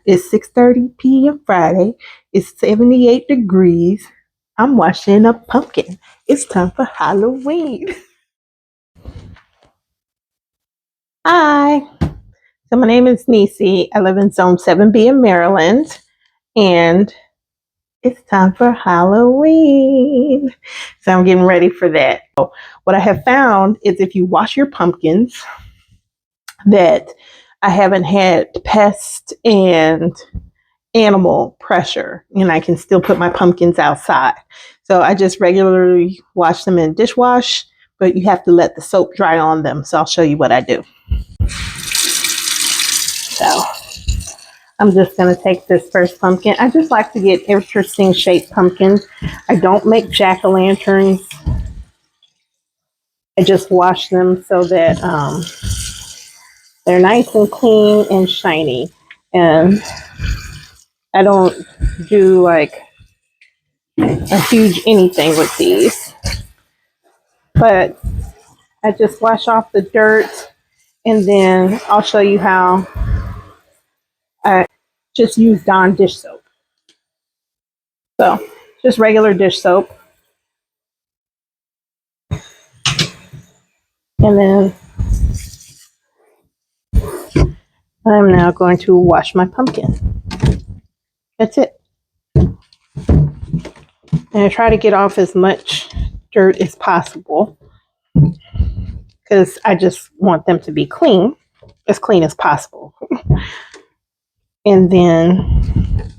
It's 6:30 p.m. Friday. It's 78 degrees. I'm washing a pumpkin. It's time for Halloween. Hi. So my name is Nisi. I live in Zone 7B in Maryland. And it's time for Halloween. So I'm getting ready for that. So what I have found is if you wash your pumpkins, that I haven't had pest and animal pressure, and I can still put my pumpkins outside. So I just regularly wash them in dishwash, but you have to let the soap dry on them. So I'll show you what I do. So I'm just going to take this first pumpkin. I just like to get interesting shaped pumpkins. I don't make jack-o'-lanterns. I just wash them so that they're nice and clean and shiny. And I don't do like a huge anything with these. But I just wash off the dirt, and then I'll show you how I just use Dawn dish soap. So just regular dish soap. And then I'm now going to wash my pumpkin. That's it. And I try to get off as much dirt as possible because I just want them to be clean as possible. And then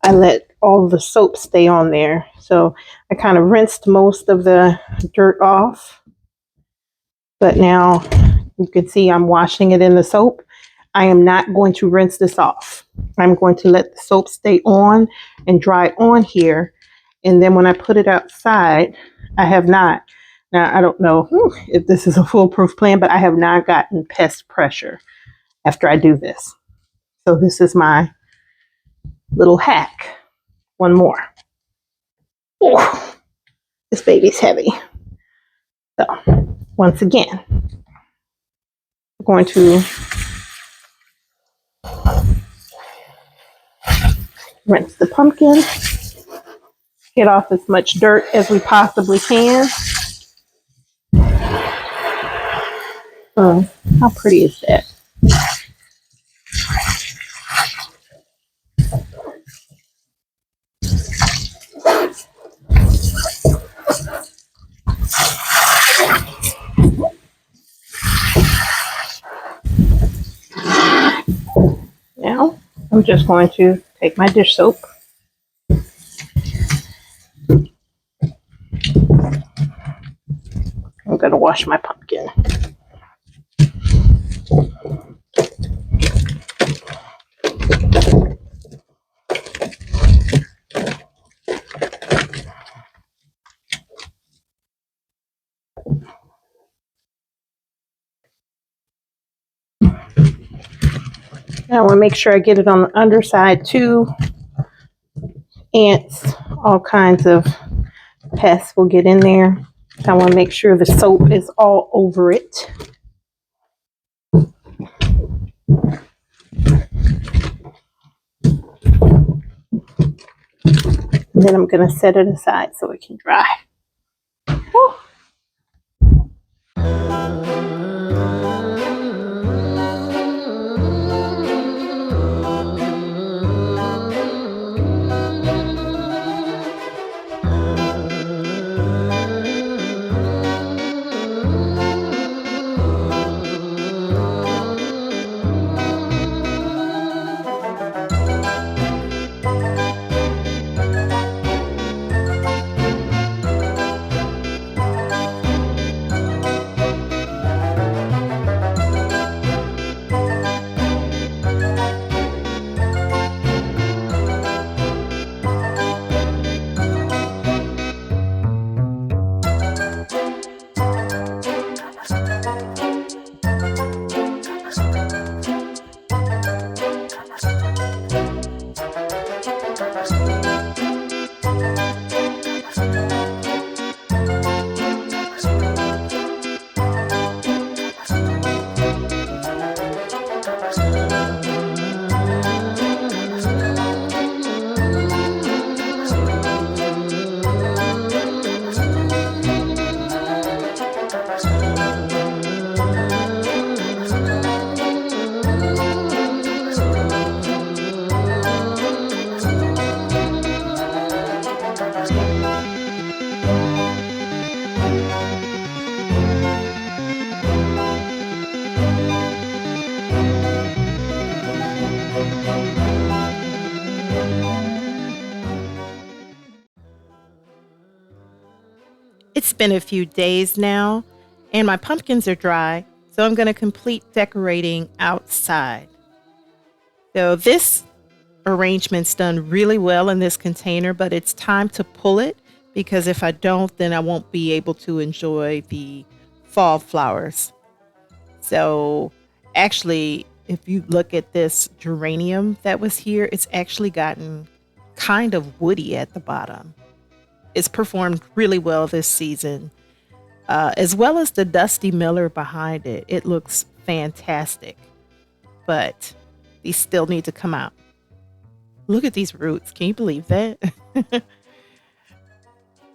I let all the soap stay on there. So I kind of rinsed most of the dirt off. But now you can see I'm washing it in the soap. I am not going to rinse this off. I'm going to let the soap stay on and dry on here. And then when I put it outside, I have not. Now, I don't know if this is a foolproof plan, but I have not gotten pest pressure after I do this. So this is my little hack. One more. Oh, this baby's heavy. So once again, I'm going to rinse the pumpkin, get off as much dirt as we possibly can. How pretty is that? Now, I'm just going to take my dish soap. I'm going to wash my pumpkin. Now I want to make sure I get it on the underside too. Ants, all kinds of pests will get in there. I want to make sure the soap is all over it. And then I'm going to set it aside so it can dry. Whew. It's been a few days now, and my pumpkins are dry, so I'm going to complete decorating outside. So this arrangement's done really well in this container, but it's time to pull it because if I don't, then I won't be able to enjoy the fall flowers. So actually, if you look at this geranium that was here, it's actually gotten kind of woody at the bottom. It's performed really well this season, as well as the Dusty Miller behind it. It looks fantastic, but these still need to come out. Look at these roots. Can you believe that?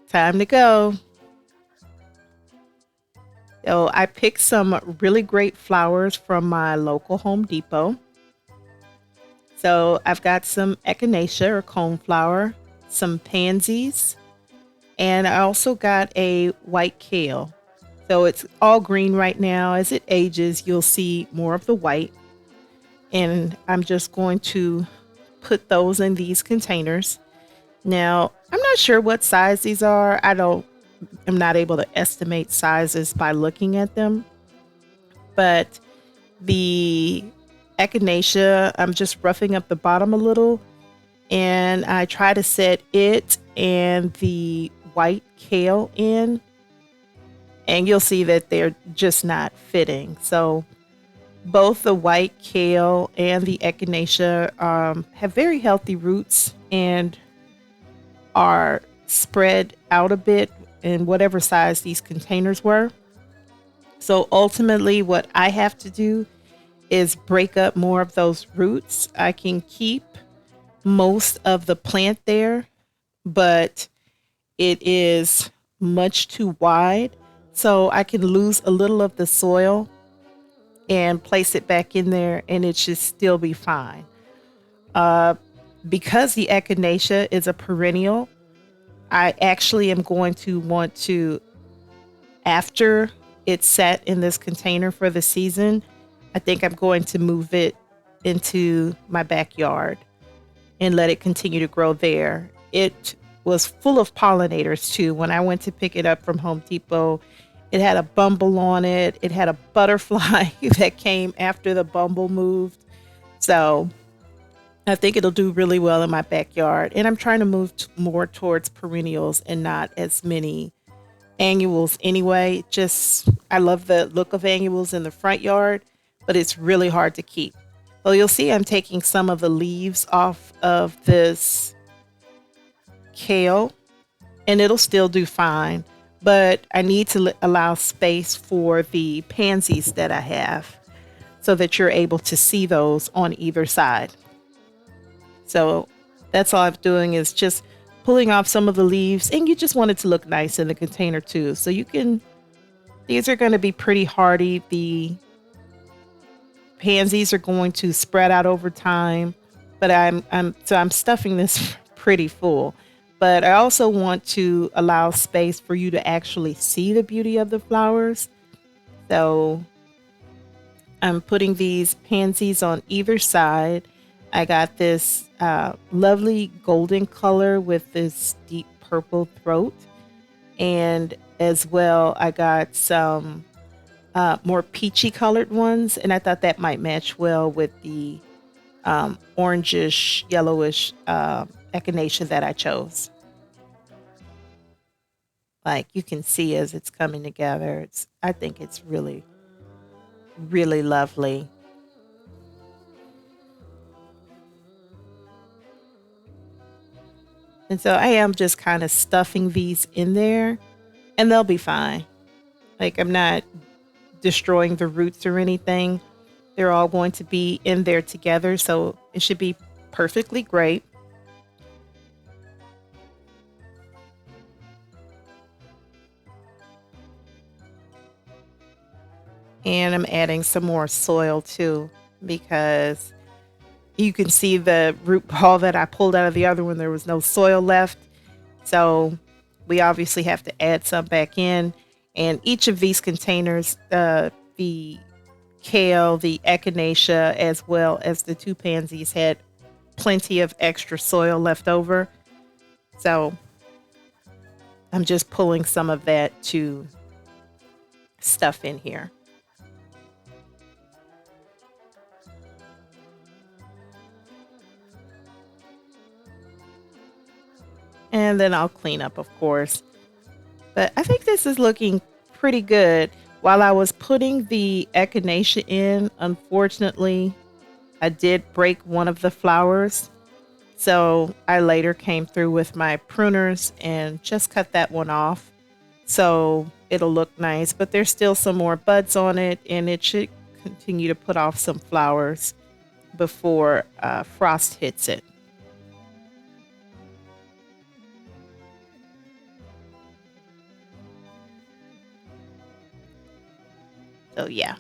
Time to go. So I picked some really great flowers from my local Home Depot. So I've got some echinacea or coneflower, some pansies, and I also got a white kale. So it's all green right now. As it ages, you'll see more of the white. And I'm just going to put those in these containers. Now, I'm not sure what size these are. I'm not able to estimate sizes by looking at them. But the echinacea, I'm just roughing up the bottom a little. And I try to set it and the white kale in. And you'll see that they're just not fitting. So both the white kale and the echinacea have very healthy roots and are spread out a bit in whatever size these containers were. So ultimately, what I have to do is break up more of those roots. I can keep most of the plant there, but it is much too wide. So I can lose a little of the soil and place it back in there and it should still be fine. Because the echinacea is a perennial, I actually am going to want to, after it's set in this container for the season, I think I'm going to move it into my backyard and let it continue to grow there. It was full of pollinators too. When I went to pick it up from Home Depot, it had a bumble on it. It had a butterfly that came after the bumble moved. So I think it'll do really well in my backyard. And I'm trying to move more towards perennials and not as many annuals anyway. I love the look of annuals in the front yard, but it's really hard to keep. So you'll see I'm taking some of the leaves off of this kale and it'll still do fine. But I need to allow space for the pansies that I have so that you're able to see those on either side. So that's all I'm doing is just pulling off some of the leaves, and you just want it to look nice in the container too. So these are going to be pretty hardy. The pansies are going to spread out over time, but I'm stuffing this pretty full. But I also want to allow space for you to actually see the beauty of the flowers. So I'm putting these pansies on either side. I got this lovely golden color with this deep purple throat. And as well, I got some more peachy colored ones. And I thought that might match well with the orangish, yellowish echinacea that I chose. Like you can see as it's coming together, I think it's really, really lovely. And so I am just kind of stuffing these in there and they'll be fine. Like I'm not destroying the roots or anything. They're all going to be in there together. So it should be perfectly great. And I'm adding some more soil too, because you can see the root ball that I pulled out of the other one. There was no soil left. So we obviously have to add some back in. And each of these containers, the kale, the echinacea, as well as the two pansies had plenty of extra soil left over. So I'm just pulling some of that to stuff in here. And then I'll clean up, of course. But I think this is looking pretty good. While I was putting the echinacea in, unfortunately, I did break one of the flowers. So I later came through with my pruners and just cut that one off. So it'll look nice, but there's still some more buds on it, and it should continue to put off some flowers before frost hits it. So yeah,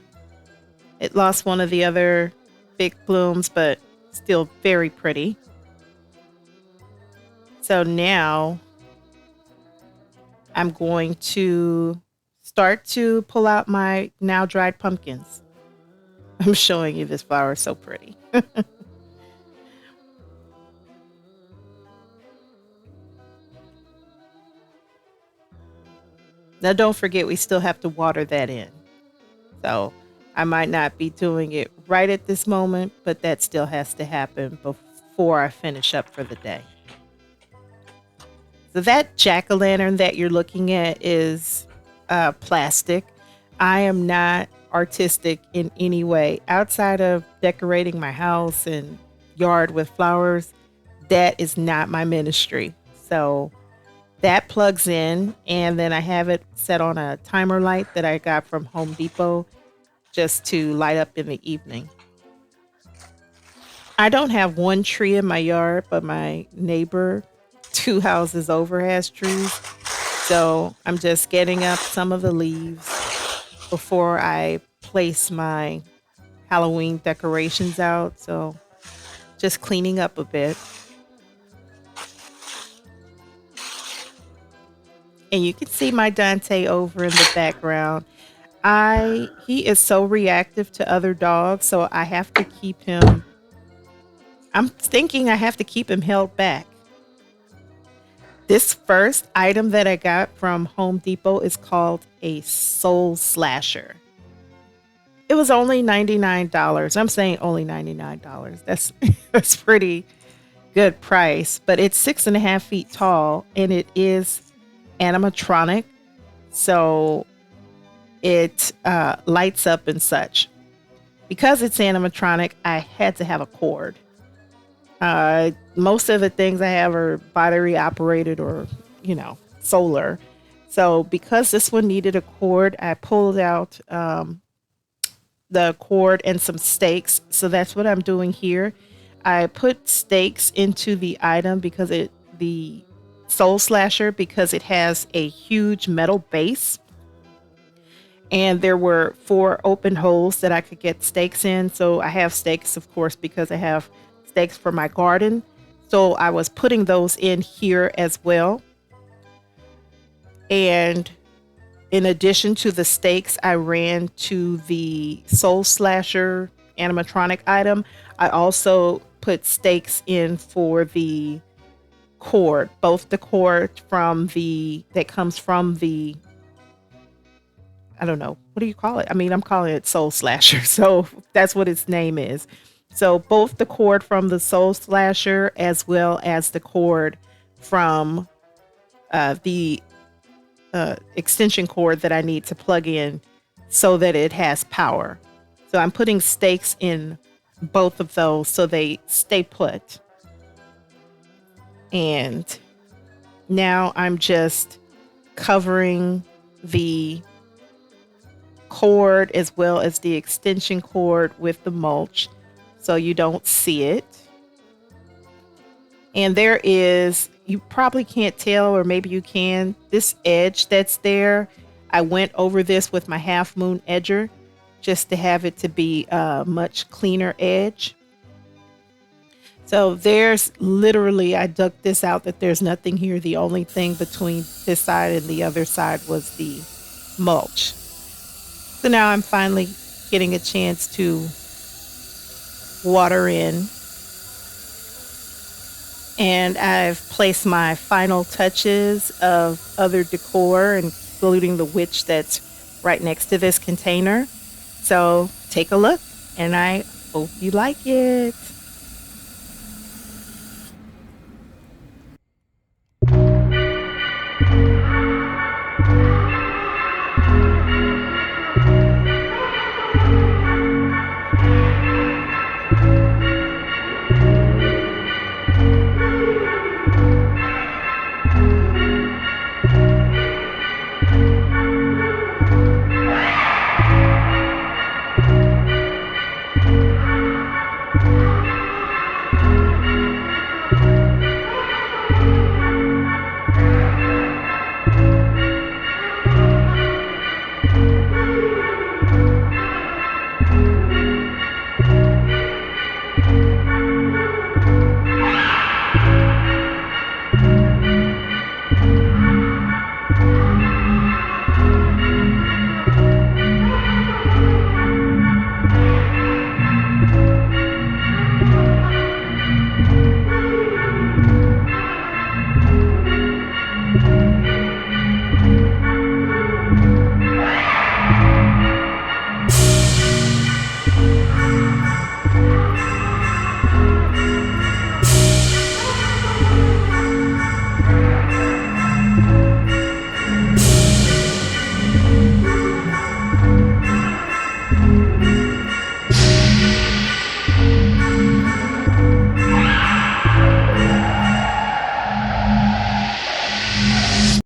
it lost one of the other big blooms, but still very pretty. So now I'm going to start to pull out my now dried pumpkins. I'm showing you this flower is so pretty. Now don't forget we still have to water that in. So I might not be doing it right at this moment, but that still has to happen before I finish up for the day. So that jack-o'-lantern that you're looking at is plastic. I am not artistic in any way outside of decorating my house and yard with flowers. That is not my ministry. So that plugs in, and then I have it set on a timer light that I got from Home Depot just to light up in the evening. I don't have one tree in my yard, but my neighbor 2 houses over has trees. So I'm just getting up some of the leaves before I place my Halloween decorations out. So just cleaning up a bit. And you can see my Dante over in the background. He is so reactive to other dogs, so I have to keep him. I'm thinking I have to keep him held back. This first item that I got from Home Depot is called a soul slasher. It was only $99. I'm saying only $99. That's pretty good price, but it's 6.5 feet tall and it is animatronic. So it lights up and such. Because it's animatronic, I had to have a cord. Most of the things I have are battery operated or, solar. So because this one needed a cord, I pulled out the cord and some stakes. So that's what I'm doing here. I put stakes into the item the soul slasher, because it has a huge metal base. And there were 4 open holes that I could get stakes in. So I have stakes, of course, because I have stakes for my garden. So I was putting those in here as well. And in addition to the stakes, I ran to the soul slasher animatronic item. I also put stakes in for the cord, both the cord that comes from the, I don't know, what do you call it? I mean, I'm calling it soul slasher. So that's what its name is. So both the cord from the soul slasher as well as the cord from the extension cord that I need to plug in so that it has power. So I'm putting stakes in both of those so they stay put. And now I'm just covering the cord as well as the extension cord with the mulch so you don't see it. And there is, you probably can't tell, or maybe you can, this edge that's there. I went over this with my half moon edger just to have it to be a much cleaner edge. So there's literally, I dug this out that there's nothing here. The only thing between this side and the other side was the mulch. So now I'm finally getting a chance to water in. And I've placed my final touches of other decor, including the witch that's right next to this container. So take a look, and I hope you like it.